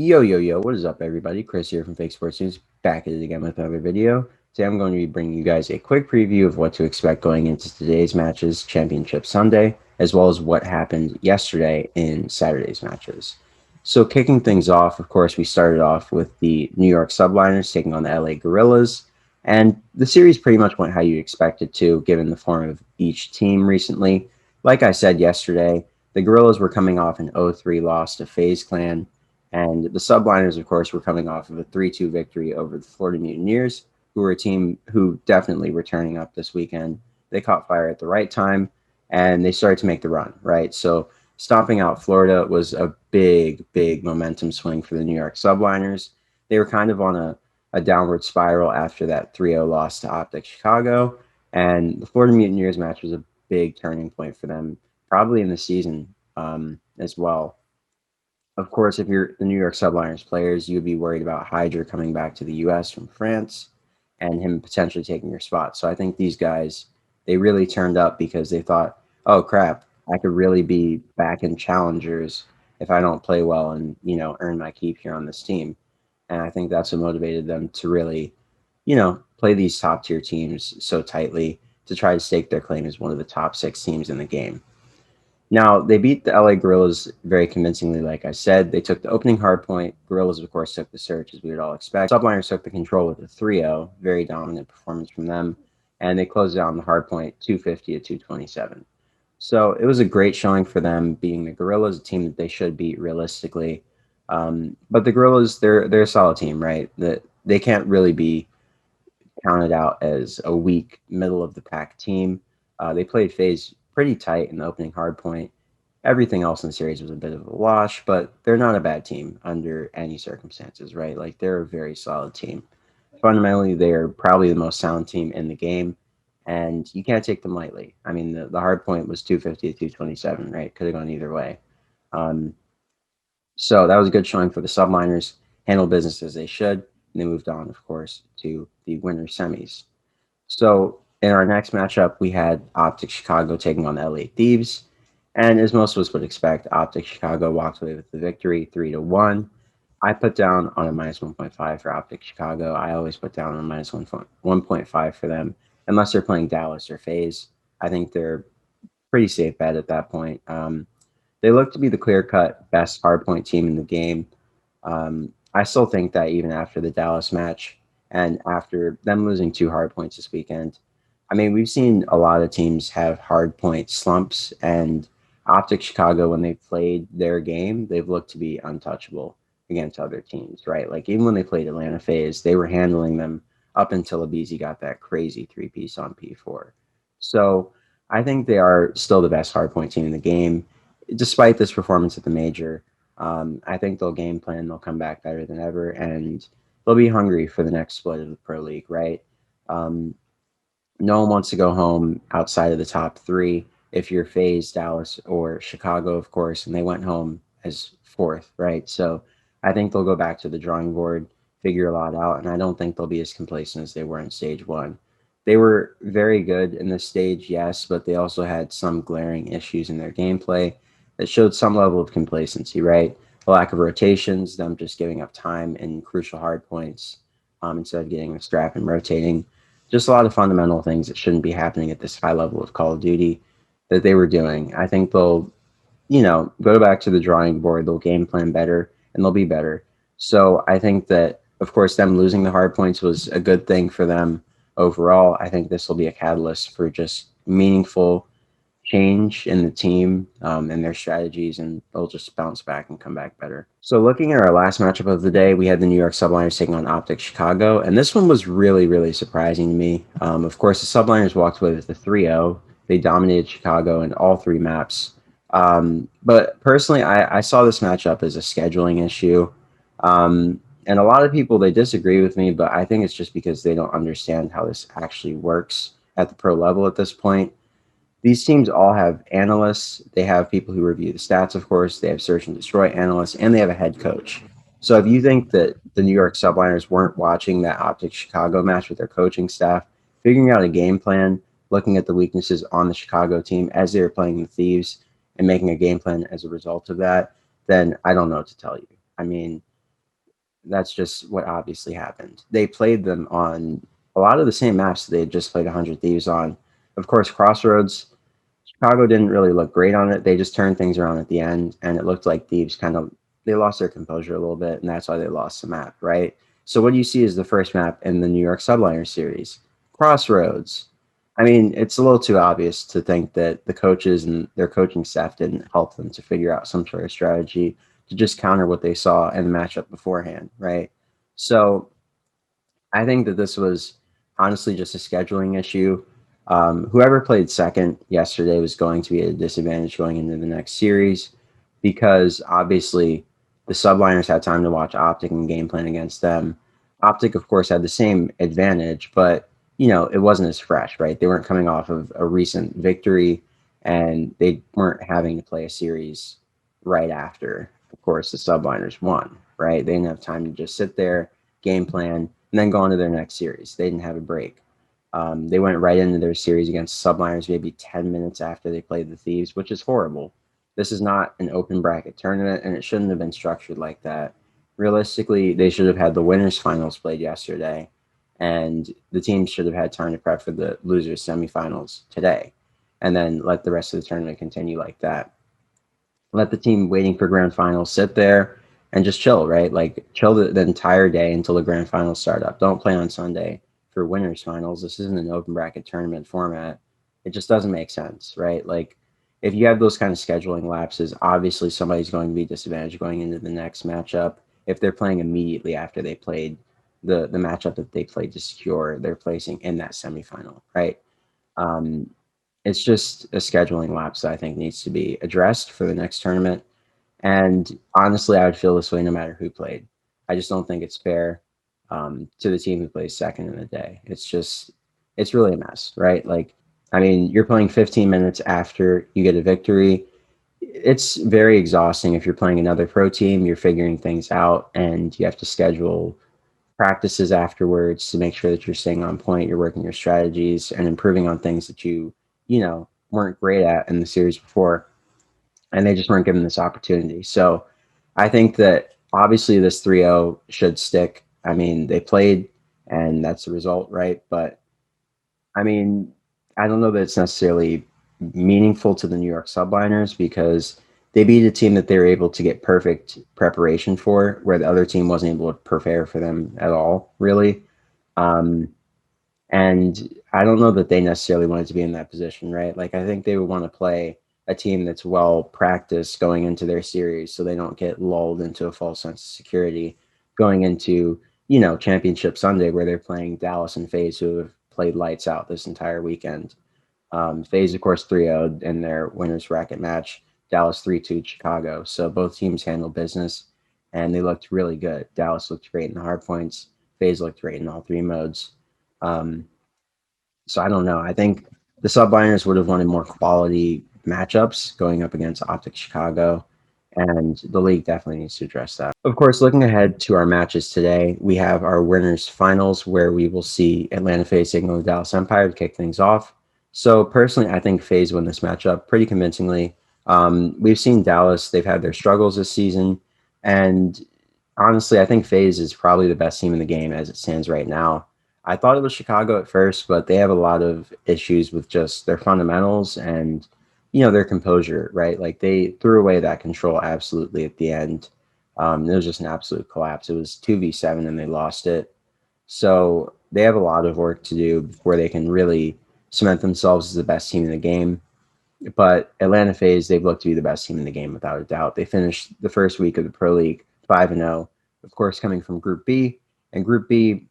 Yo, yo, yo, what is up, everybody? Chris here from Fake Sports News, back at it again with another video. Today I'm going to be bringing you guys a quick preview of what to expect going into today's matches, Championship Sunday, as well as what happened yesterday in Saturday's matches. So kicking things off, of course, we started off with the New York Subliners taking on the LA Gorillas, and the series pretty much went how you expected to, given the form of each team recently. Like I said yesterday, the Gorillas were coming off an 0-3 loss to FaZe Clan, and the Subliners, of course, were coming off of a 3-2 victory over the Florida Mutineers, who were a team who definitely were turning up this weekend. They caught fire at the right time, and they started to make the run, right? So stomping out Florida was a big, big momentum swing for the New York Subliners. They were kind of on a downward spiral after that 3-0 loss to Optic Chicago, and the Florida Mutineers match was a big turning point for them, probably in the season as well. Of course, if you're the New York Subliners players, you'd be worried about Hydra coming back to the U.S. from France and him potentially taking your spot. So I think these guys, they really turned up because they thought, oh crap, I could really be back in challengers if I don't play well and, earn my keep here on this team. And I think that's what motivated them to really, play these top tier teams so tightly to try to stake their claim as one of the top six teams in the game. Now, they beat the LA Gorillas very convincingly, like I said. They took the opening hard point. Gorillas, of course, took the search, as we would all expect. Subliners took the control with a 3-0, very dominant performance from them, and they closed out on the hard point 250 to 227. So it was a great showing for them, beating the Gorillas, a team that they should beat realistically. But the Gorillas, they're a solid team, right? They can't really be counted out as a weak, middle of the pack team. They played FaZe pretty tight in the opening hard point. Everything else in the series was a bit of a wash, but they're not a bad team under any circumstances, right? Like they're a very solid team. Fundamentally, they're probably the most sound team in the game, and you can't take them lightly. I mean, the hard point was 250 to 227, right? Could have gone either way. Um, so that was a good showing for the Subliners. Handle business as they should, and they moved on, of course, to the winner semis. So in our next matchup, we had Optic Chicago taking on the LA Thieves. And as most of us would expect, Optic Chicago walked away with the victory 3-1. I put down on a minus 1.5 for Optic Chicago. I always put down on a minus 1.5 for them, unless they're playing Dallas or FaZe. I think they're pretty safe bet at that point. They look to be the clear cut best hardpoint team in the game. I still think that even after the Dallas match and after them losing two hard points this weekend, I mean, we've seen a lot of teams have hard point slumps, and Optic Chicago, when they've played their game, they've looked to be untouchable against other teams, right? Like even when they played Atlanta Faze, they were handling them up until Abizi got that crazy three-piece on P4. So I think they are still the best hardpoint team in the game, despite this performance at the major. I think they'll game plan, they'll come back better than ever, and they'll be hungry for the next split of the Pro League, right? Um, no one wants to go home outside of the top three if you're FaZe, Dallas, or Chicago, of course, and they went home as fourth, right? So I think they'll go back to the drawing board, figure a lot out, and I don't think they'll be as complacent as they were in stage one. They were very good in this stage, yes, but they also had some glaring issues in their gameplay that showed some level of complacency, right? A lack of rotations, them just giving up time in crucial hard points instead of getting the strap and rotating. Just a lot of fundamental things that shouldn't be happening at this high level of Call of Duty that they were doing. I think they'll, go back to the drawing board. They'll game plan better and they'll be better. So I think that, of course, them losing the hard points was a good thing for them overall. I think this will be a catalyst for just meaningful change in the team and their strategies, and they'll just bounce back and come back better. So, looking at our last matchup of the day, we had the New York Subliners taking on Optic Chicago, and this one was really, really surprising to me. Of course, the Subliners walked away with the 3-0. They dominated Chicago in all three maps. But personally, I saw this matchup as a scheduling issue. And a lot of people, they disagree with me, but I think it's just because they don't understand how this actually works at the pro level at this point. These teams all have analysts. They have people who review the stats, of course. They have search and destroy analysts, and they have a head coach. So if you think that the New York Subliners weren't watching that Optic Chicago match with their coaching staff, figuring out a game plan, looking at the weaknesses on the Chicago team as they were playing the Thieves, and making a game plan as a result of that, then I don't know what to tell you. I mean, That's just what obviously happened. They played them on a lot of the same maps that they had just played 100 Thieves on. Of course, Crossroads, Chicago didn't really look great on it. They just turned things around at the end, and it looked like Thieves kind of they lost their composure a little bit, and that's why they lost the map, right? So what do you see is the first map in the New York Subliner series, Crossroads. I mean, it's a little too obvious to think that the coaches and their coaching staff didn't help them to figure out some sort of strategy to just counter what they saw in the matchup beforehand, right? So I think that this was honestly just a scheduling issue. Whoever played second yesterday was going to be at a disadvantage going into the next series because obviously the subliners had time to watch Optic and game plan against them. Optic, of course, had the same advantage, but it wasn't as fresh, right? They weren't coming off of a recent victory, and they weren't having to play a series right after. Of course, the subliners won, right? They didn't have time to just sit there, game plan, and then go on to their next series. They didn't have a break. They went right into their series against subliners maybe 10 minutes after they played the Thieves, which is horrible. This is not an open bracket tournament, and it shouldn't have been structured like that. Realistically, they should have had the winners finals played yesterday, and the teams should have had time to prep for the losers semifinals today, and then let the rest of the tournament continue like that. Let the team waiting for grand finals sit there and just chill, right? Like chill the entire day until the grand finals start up. Don't play on Sunday for winners finals. This isn't an open bracket tournament format. It just doesn't make sense, right? Like if you have those kind of scheduling lapses, obviously somebody's going to be disadvantaged going into the next matchup if they're playing immediately after they played the matchup that they played to secure their placing in that semifinal, right? Um, it's just a scheduling lapse that I think needs to be addressed for the next tournament. And honestly, I would feel this way no matter who played. I just don't think it's fair to the team who plays second in the day. It's really a mess, right? Like, I mean, you're playing 15 minutes after you get a victory. It's very exhausting if you're playing another pro team, you're figuring things out, and you have to schedule practices afterwards to make sure that you're staying on point, you're working your strategies and improving on things that weren't great at in the series before, and they just weren't given this opportunity. So I think that obviously this 3-0 should stick. I mean, they played and that's the result, right? But I mean, I don't know that it's necessarily meaningful to the New York Subliners because they beat a team that they were able to get perfect preparation for, where the other team wasn't able to prepare for them at all, really. Um, and I don't know that they necessarily wanted to be in that position, right? Like, I think they would want to play a team that's well practiced going into their series so they don't get lulled into a false sense of security going into, Championship Sunday where they're playing Dallas and FaZe who have played lights out this entire weekend. FaZe, of course, 3-0 in their winners bracket match. Dallas 3-2 Chicago. So both teams handled business, and they looked really good. Dallas looked great in the hard points. FaZe looked great in all three modes. Um, so I don't know. I think the subliners would have wanted more quality matchups going up against Optic Chicago, and the league definitely needs to address that. Of course, looking ahead to our matches today, we have our winners finals where we will see Atlanta Faze taking on the Dallas Empire to kick things off. So personally, I think Faze win this matchup pretty convincingly. We've seen Dallas; they've had their struggles this season, and honestly, I think FaZe is probably the best team in the game as it stands right now. I thought it was Chicago at first, but they have a lot of issues with just their fundamentals and their composure, right? Like they threw away that control absolutely at the end. It was just an absolute collapse. It was 2v7 and they lost it. So they have a lot of work to do before they can really cement themselves as the best team in the game. But Atlanta Faze, they've looked to be the best team in the game without a doubt. They finished the first week of the Pro League 5-0, of course, coming from Group B. And Group B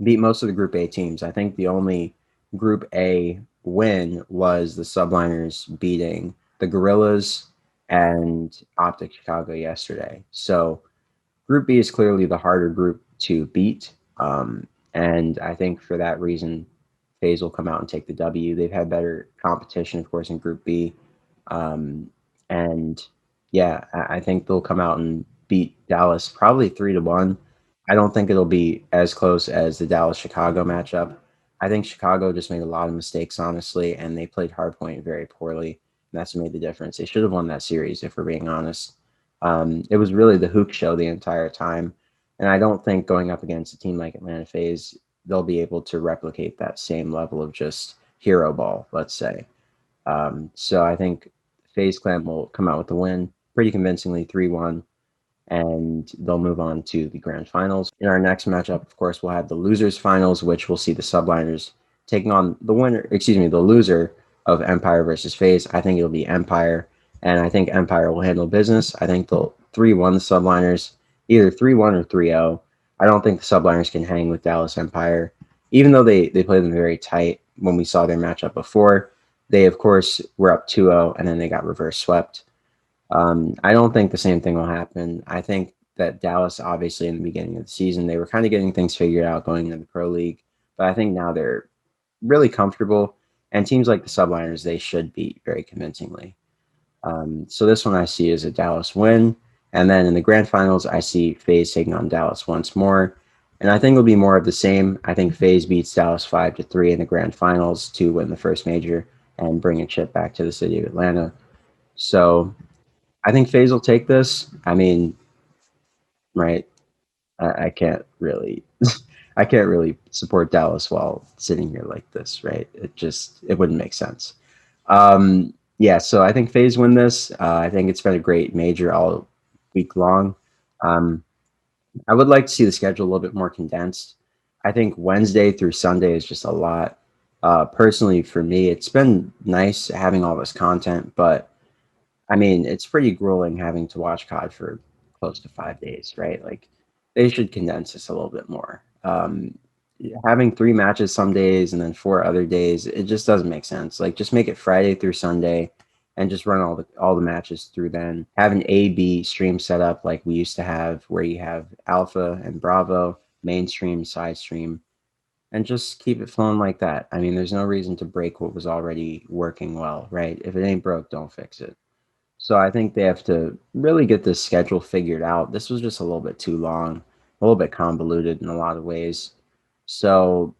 beat most of the Group A teams. I think the only Group A win was the Subliners beating the Gorillas and Optic Chicago yesterday. So Group B is clearly the harder group to beat. And I think for that reason, FaZe will come out and take the W. They've had better competition, of course, in Group B. Um, and yeah, I think they'll come out and beat Dallas probably 3-1. I don't think it'll be as close as the Dallas Chicago matchup. I think Chicago just made a lot of mistakes, honestly, and they played hardpoint very poorly. And that's what made the difference. They should have won that series, if we're being honest. It was really the Hook show the entire time. And I don't think going up against a team like Atlanta Faze, they'll be able to replicate that same level of just hero ball, let's say. So I think FaZe Clan will come out with the win pretty convincingly 3-1, and they'll move on to the grand finals. In our next matchup, of course, we'll have the losers finals, which we'll see the subliners taking on the winner, excuse me, the loser of Empire versus FaZe. I think it'll be Empire, and I think Empire will handle business. I think they'll 3-1 the subliners, either 3-1 or 3-0. I don't think the subliners can hang with Dallas Empire, even though they played them very tight when we saw their matchup before. They, of course, were up 2-0, and then they got reverse swept. I don't think the same thing will happen. I think that Dallas, obviously, in the beginning of the season, they were kind of getting things figured out going into the Pro League. But I think now they're really comfortable. And teams like the Subliners, they should beat very convincingly. So this one I see as a Dallas win. And then in the grand finals, I see FaZe taking on Dallas once more. And I think it'll be more of the same. I think FaZe beats Dallas 5-3 in the grand finals to win the first major and bring a chip back to the city of Atlanta. So I think FaZe will take this. I mean, right? I can't really, I can't really support Dallas while sitting here like this, right? It wouldn't make sense. Yeah, so I think FaZe win this. I think it's been a great major all week long. Um, I would like to see the schedule a little bit more condensed. I think Wednesday through Sunday is just a lot. Personally, for me, it's been nice having all this content, but I mean, it's pretty grueling having to watch COD for close to 5 days, right? Like, they should condense this a little bit more. Having 3 matches some days and then 4 other days, it just doesn't make sense. Like, just make it Friday through Sunday, and just run all the matches through then. Have an A/B stream set up like we used to have, where you have Alpha and Bravo, mainstream, side stream, and just keep it flowing like that. I mean, there's no reason to break what was already working well, right? If it ain't broke, don't fix it. So I think they have to really get this schedule figured out. This was just a little bit too long, a little bit convoluted in a lot of ways. So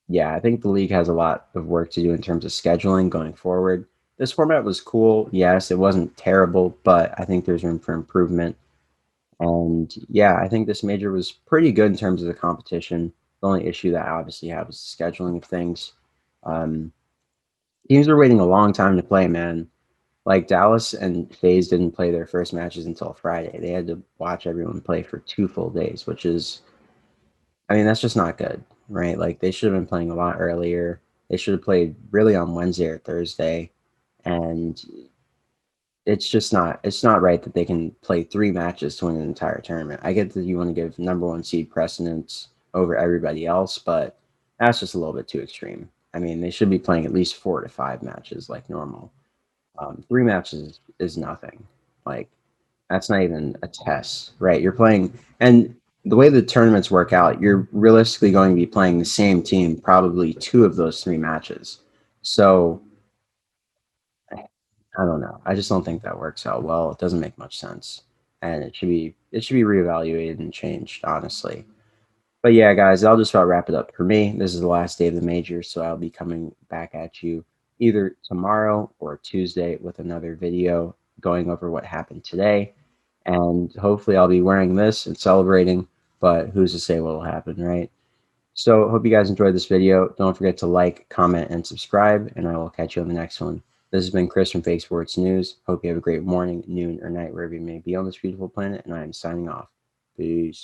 yeah, I think the league has a lot of work to do in terms of scheduling going forward. This format was cool. Yes, it wasn't terrible, but I think there's room for improvement. And yeah, I think this major was pretty good in terms of the competition. The only issue that I obviously have is the scheduling of things. Um, Teams are waiting a long time to play, man. Like Dallas and FaZe didn't play their first matches until Friday. They had to watch everyone play for 2 full days, which is, I mean, that's just not good, right? Like they should have been playing a lot earlier. They should have played really on Wednesday or Thursday, and it's not right that they can play 3 matches to win an entire tournament. I get that you want to give number one seed precedence over everybody else, but that's just a little bit too extreme. I mean, they should be playing at least 4 to 5 matches like normal. 3 matches is nothing. Like that's not even a test, right? You're playing, and the way the tournaments work out, you're realistically going to be playing the same team probably 2 of those 3 matches. So I don't know. I just don't think that works out well. It doesn't make much sense, and it should be reevaluated and changed, honestly. But yeah, guys, that'll just about wrap it up for me. This is the last day of the major, so I'll be coming back at you either tomorrow or Tuesday with another video going over what happened today. And hopefully I'll be wearing this and celebrating, but who's to say what will happen, right? So hope you guys enjoyed this video. Don't forget to like, comment, and subscribe, and I will catch you on the next one. This has been Chris from Fake Sports News. Hope you have a great morning, noon, or night, wherever you may be on this beautiful planet, and I am signing off. Peace.